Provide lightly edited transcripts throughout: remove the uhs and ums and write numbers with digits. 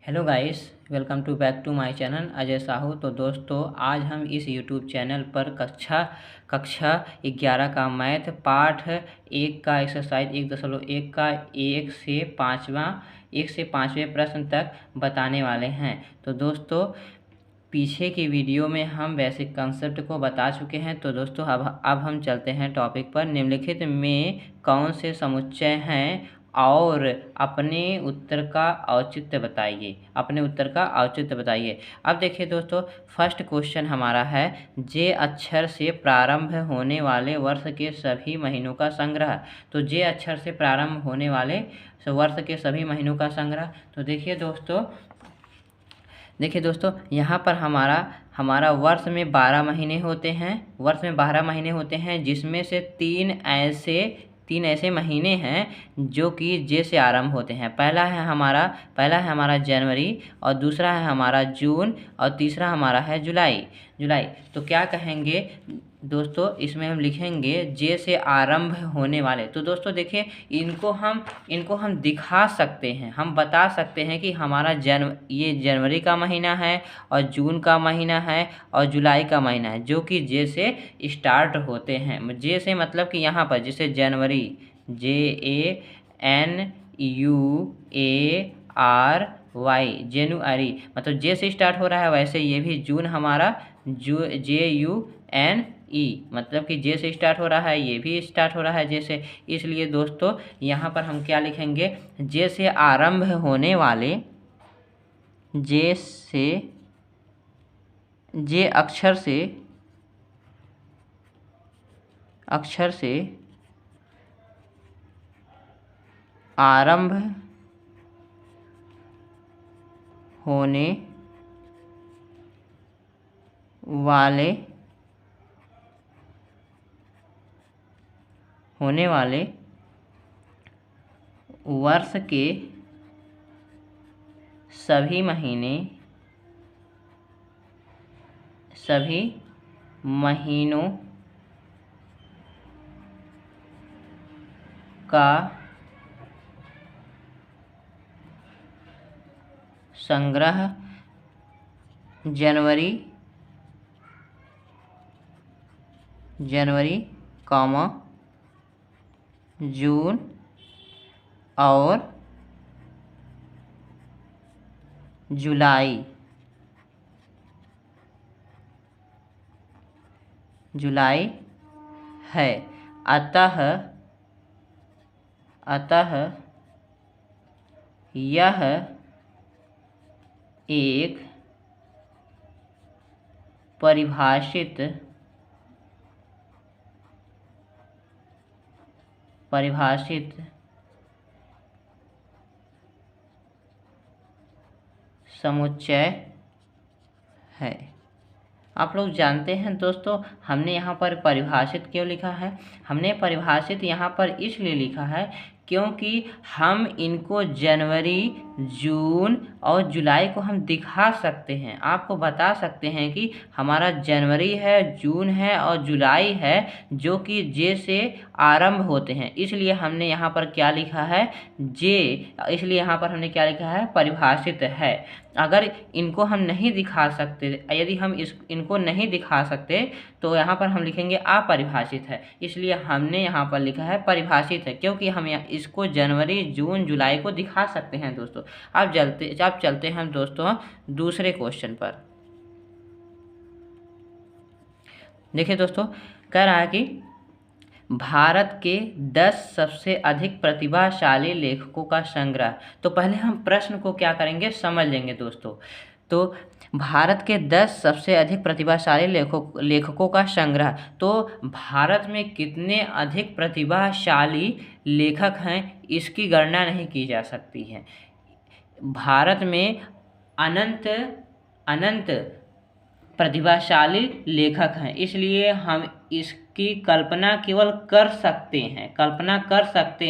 Hello guys, welcome to back to my channel Ajay Sahu. तो दोस्तों, आज हम इस यूट्यूब चैनल पर कक्षा 11 का मैथ पाठ 1 का एक्सरसाइज 1.1 का 1 से 5वें प्रश्न तक बताने वाले हैं। तो दोस्तों, पीछे की वीडियो में हम बेसिक कंसेप्ट को बता चुके हैं। तो दोस्तों, अब हम चलते हैं टॉपिक पर। निम्नलिखित में कौन से समुच्चय हैं और अपने उत्तर का औचित्य बताइए। अब देखिए दोस्तों, फर्स्ट क्वेश्चन हमारा है, जे अक्षर से प्रारंभ होने वाले वर्ष के सभी महीनों का संग्रह। तो जे अक्षर से प्रारंभ होने वाले वर्ष के सभी महीनों का संग्रह। तो देखिए दोस्तों, यहाँ पर हमारा वर्ष में 12 महीने होते हैं, जिसमें से तीन ऐसे महीने हैं जो कि जे से आरंभ होते हैं। पहला है हमारा जनवरी, और दूसरा है हमारा जून, और तीसरा हमारा है जुलाई। तो क्या कहेंगे दोस्तों, इसमें हम लिखेंगे जे से आरंभ होने वाले। तो दोस्तों देखिए, इनको हम दिखा सकते हैं, हम बता सकते हैं कि हमारा ये जनवरी का महीना है, और जून का महीना है, और जुलाई का महीना है, जो कि जे से स्टार्ट होते हैं। जे से मतलब कि यहाँ पर जैसे जनवरी, JANUARY, जेनुअरी, मतलब जे से स्टार्ट हो रहा है। वैसे ये भी जून हमारा JUNE, मतलब कि जे से स्टार्ट हो रहा है, ये भी स्टार्ट हो रहा है जे से। इसलिए दोस्तों, यहाँ पर हम क्या लिखेंगे, जे से आरंभ होने वाले, जे अक्षर से आरंभ होने वाले वर्ष के सभी महीनों का संग्रह जनवरी, जून और जुलाई है। अतः यह एक परिभाषित समुच्चय है। आप लोग जानते हैं दोस्तों, हमने यहाँ पर परिभाषित क्यों लिखा है? हमने परिभाषित यहाँ पर इसलिए लिखा है क्योंकि हम इनको जनवरी, जून और जुलाई को हम दिखा सकते हैं, आपको बता सकते हैं कि हमारा जनवरी है, जून है और जुलाई है, जो कि जे से आरंभ होते हैं। इसलिए हमने यहाँ पर क्या लिखा है, परिभाषित है। अगर इनको हम नहीं दिखा सकते, यदि हम इनको नहीं दिखा सकते, तो यहाँ पर हम लिखेंगे अपरिभाषित है। इसलिए हमने यहाँ पर लिखा है परिभाषित है, क्योंकि हम इसको जनवरी, जून, जुलाई को दिखा सकते हैं दोस्तों। अब चलते हैं दोस्तों दूसरे क्वेश्चन पर। देखिए दोस्तों, कह रहा है कि भारत के 10 सबसे अधिक प्रतिभाशाली लेखकों का संग्रह। तो पहले हम प्रश्न को क्या करेंगे, समझ लेंगे दोस्तों। तो भारत के 10 सबसे अधिक प्रतिभाशाली लेखकों का संग्रह। तो भारत में कितने अधिक प्रतिभाशाली लेखक हैं, इसकी गणना नहीं की जा सकती है। भारत में अनंत प्रतिभाशाली लेखक हैं, इसलिए हम इसकी कल्पना केवल कर सकते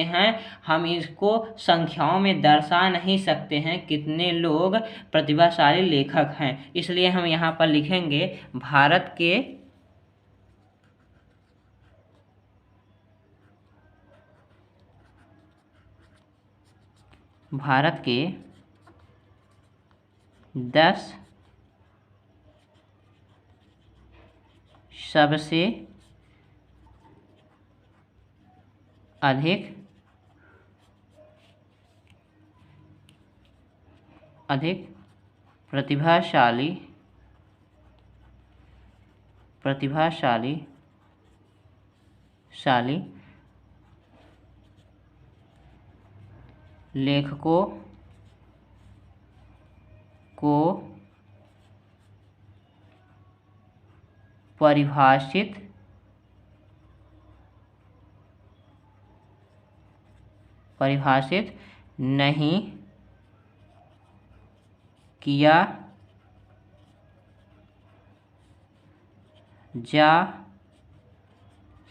हैं। हम इसको संख्याओं में दर्शा नहीं सकते हैं कितने लोग प्रतिभाशाली लेखक हैं। इसलिए हम यहाँ पर लिखेंगे भारत के 10 सबसे अधिक प्रतिभाशाली लेखकों को परिभाषित नहीं किया जा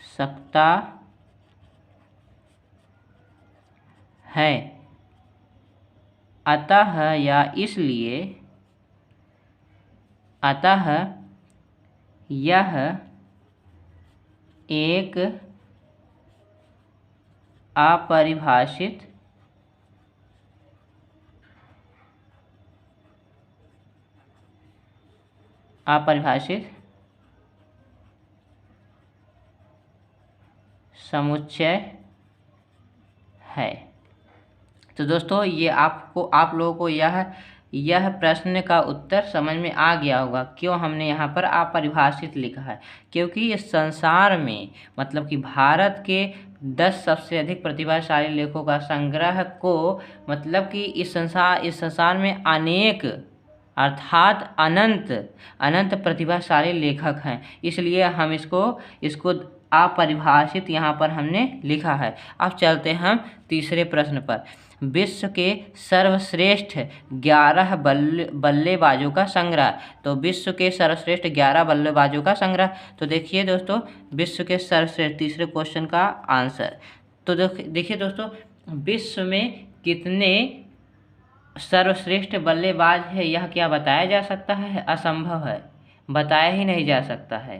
सकता है, अतः यह एक अपरिभाषित समुच्चय है। तो दोस्तों ये आप लोगों को यह प्रश्न का उत्तर समझ में आ गया होगा क्यों हमने यहाँ पर अपरिभाषित लिखा है, क्योंकि इस संसार में मतलब कि भारत के 10 सबसे अधिक प्रतिभाशाली लेखकों का संग्रह को मतलब कि इस संसार में अनेक अर्थात अनंत प्रतिभाशाली लेखक हैं, इसलिए हम इसको अपरिभाषित यहाँ पर हमने लिखा है। अब चलते हम तीसरे प्रश्न पर। विश्व के सर्वश्रेष्ठ 11 बल्लेबाजों का संग्रह। तो विश्व के सर्वश्रेष्ठ 11 बल्लेबाजों का संग्रह। तो देखिए दोस्तों, विश्व के सर्वश्रेष्ठ तीसरे क्वेश्चन का आंसर। तो देखिए दोस्तों, विश्व में कितने सर्वश्रेष्ठ बल्लेबाज है यह क्या बताया जा सकता है? असंभव है, बताया ही नहीं जा सकता है।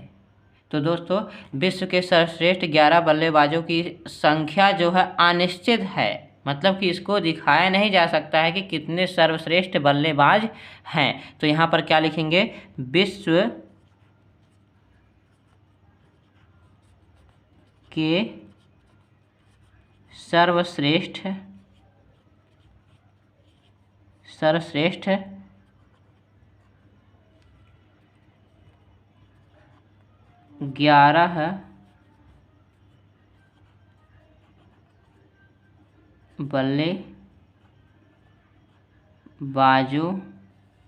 तो दोस्तों विश्व के सर्वश्रेष्ठ 11 बल्लेबाजों की संख्या जो है अनिश्चित है, मतलब कि इसको दिखाया नहीं जा सकता है कि कितने सर्वश्रेष्ठ बल्लेबाज हैं। तो यहाँ पर क्या लिखेंगे? विश्व के सर्वश्रेष्ठ 11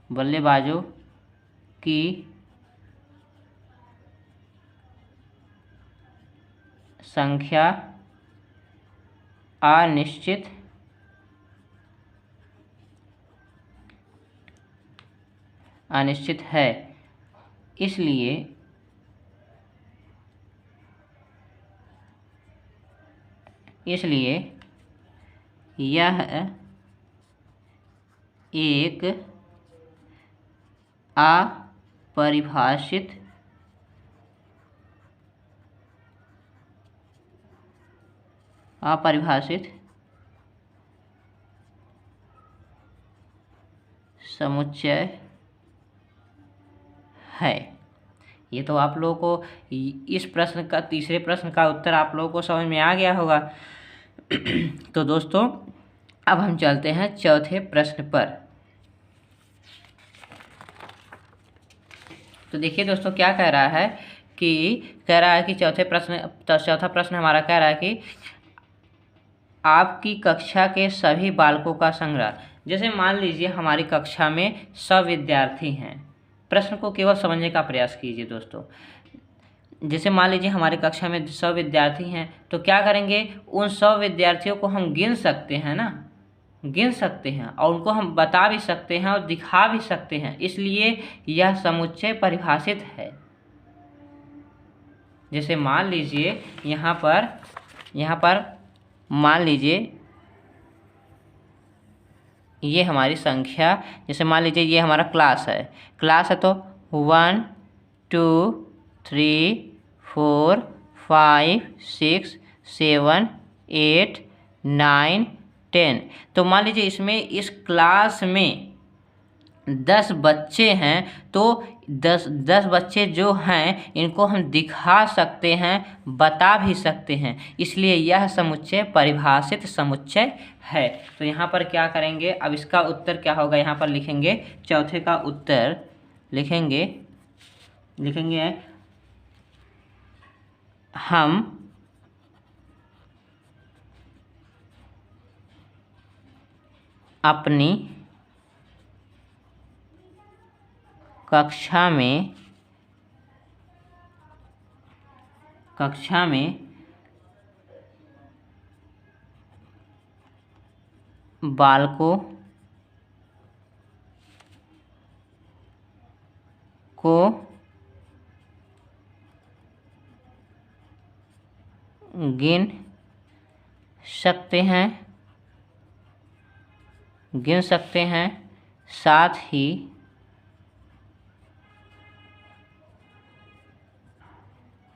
बल्लेबाजों की संख्या अनिश्चित है, इसलिए यह एक अपरिभाषित समुच्चय है। ये तो आप लोगों को इस प्रश्न का तीसरे प्रश्न का उत्तर आप लोगों को समझ में आ गया होगा। तो दोस्तों अब हम चलते हैं चौथे प्रश्न पर। तो देखिए दोस्तों क्या कह रहा है कि चौथा प्रश्न हमारा कह रहा है कि आपकी कक्षा के सभी बालकों का संग्रह। जैसे मान लीजिए हमारी कक्षा में 100 विद्यार्थी हैं। प्रश्न को केवल समझने का प्रयास कीजिए दोस्तों। जैसे मान लीजिए हमारी कक्षा में 100 विद्यार्थी हैं, तो क्या करेंगे? उन 100 विद्यार्थियों को हम गिन सकते हैं ना, गिन सकते हैं और उनको हम बता भी सकते हैं और दिखा भी सकते हैं, इसलिए यह समुच्चय परिभाषित है। जैसे मान लीजिए यहाँ पर मान लीजिए ये हमारी संख्या, जैसे मान लीजिए ये हमारा क्लास है तो 1 2 3 4 5 6 7 8 9 10। तो मान लीजिए इस क्लास में 10 बच्चे हैं तो 10 बच्चे जो हैं इनको हम दिखा सकते हैं, बता भी सकते हैं, इसलिए यह समुच्चय परिभाषित समुच्चय है। तो यहाँ पर क्या करेंगे, अब इसका उत्तर क्या होगा, यहाँ पर लिखेंगे चौथे का उत्तर लिखेंगे हम अपनी कक्षा में बालकों को गिन सकते हैं, साथ ही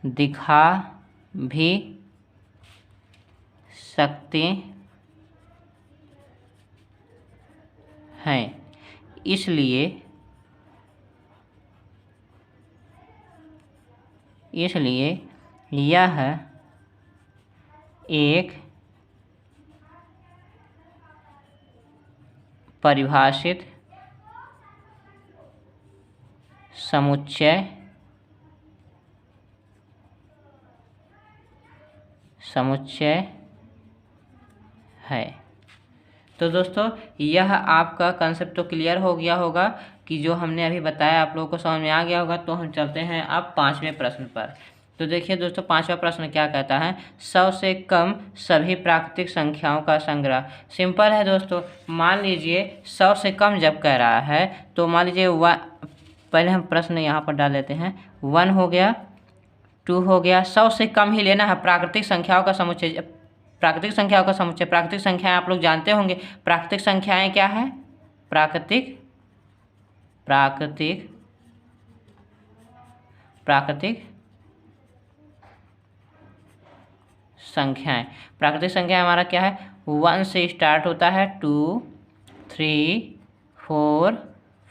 दिखा भी सकते हैं, इसलिए यह एक परिभाषित समुच्चय है। तो दोस्तों यह आपका कंसेप्ट तो क्लियर हो गया होगा कि जो हमने अभी बताया आप लोगों को समझ में आ गया होगा। तो हम चलते हैं अब 5वें प्रश्न पर। तो देखिए दोस्तों 5वां प्रश्न क्या कहता है, 100 से कम सभी प्राकृतिक संख्याओं का संग्रह। सिंपल है दोस्तों, मान लीजिए 100 से कम जब कह रहा है तो मान लीजिए पहले हम प्रश्न यहाँ पर डाल देते हैं, 1 हो गया, 2 हो गया, 100 से कम ही लेना है। प्राकृतिक संख्याओं का समुच्चय, प्राकृतिक संख्याएं आप लोग जानते होंगे। प्राकृतिक संख्याएं क्या है, प्राकृतिक संख्याएं हमारा क्या है, 1 से स्टार्ट होता है, 2 3 4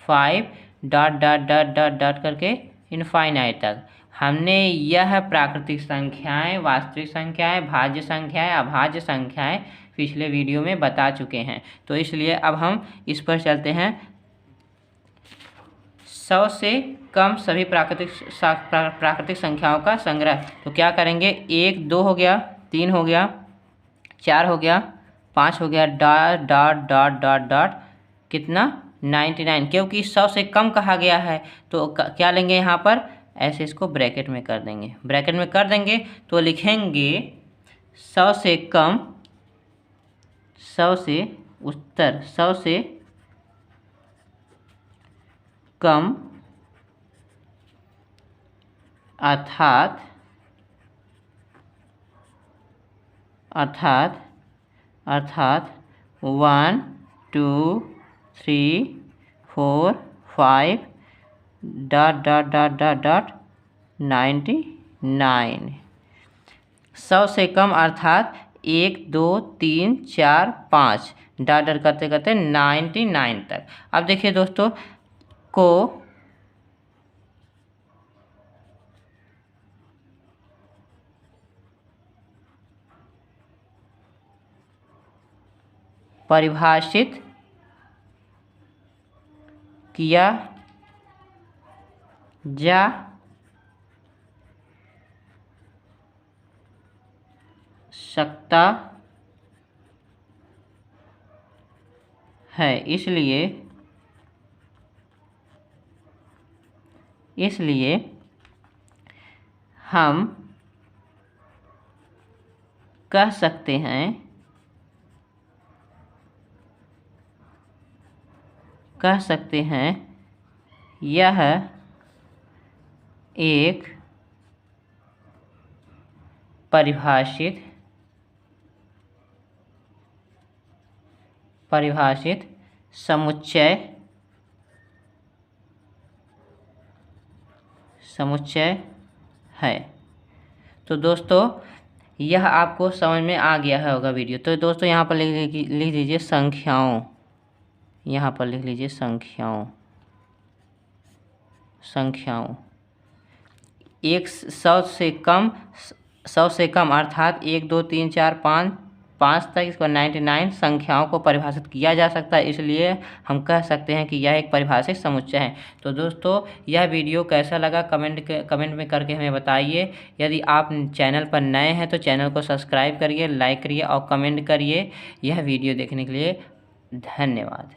5 dot dot dot dot dot करके इनफाइनाइट तक। हमने यह प्राकृतिक संख्याएं, वास्तविक संख्याएं, भाज्य संख्याएं, अभाज्य संख्याएं पिछले वीडियो में बता चुके हैं। तो इसलिए अब हम इस पर चलते हैं। 100 से कम सभी प्राकृतिक संख्याओं का संग्रह। तो क्या करेंगे, 1 2 हो गया, 3 हो गया, 4 हो गया, 5 हो गया, dot dot dot dot dot कितना 99, क्योंकि 100 से कम कहा गया है। तो क्या लेंगे यहाँ पर, ऐसे इसको ब्रैकेट में कर देंगे। तो लिखेंगे 100 से कम, 100 से उत्तर 100 से कम अर्थात 1 2 3 4 5 dot dot dot dot dot 99। 100 से कम अर्थात 1 2 3 4 5 डॉट डॉट करते करते 99 तक। अब देखिए दोस्तों को परिभाषित किया जा सकता है, इसलिए हम कह सकते हैं यह एक परिभाषित समुच्चय है। तो दोस्तों यह आपको समझ में आ गया होगा वीडियो। तो दोस्तों यहाँ पर लिख दीजिए संख्याओं, यहाँ पर लिख लीजिए संख्याओं। संख्याओं, 100 से कम अर्थात 1 2 3 4 5 तक इसको 99 संख्याओं को परिभाषित किया जा सकता है। इसलिए हम कह सकते हैं कि यह एक परिभाषित समुच्चय है। तो दोस्तों, यह वीडियो कैसा लगा कमेंट में करके हमें बताइए। यदि आप चैनल पर नए हैं तो चैनल को सब्सक्राइब करिए, लाइक करिए और कमेंट करिए। यह वीडियो देखने के लिए धन्यवाद।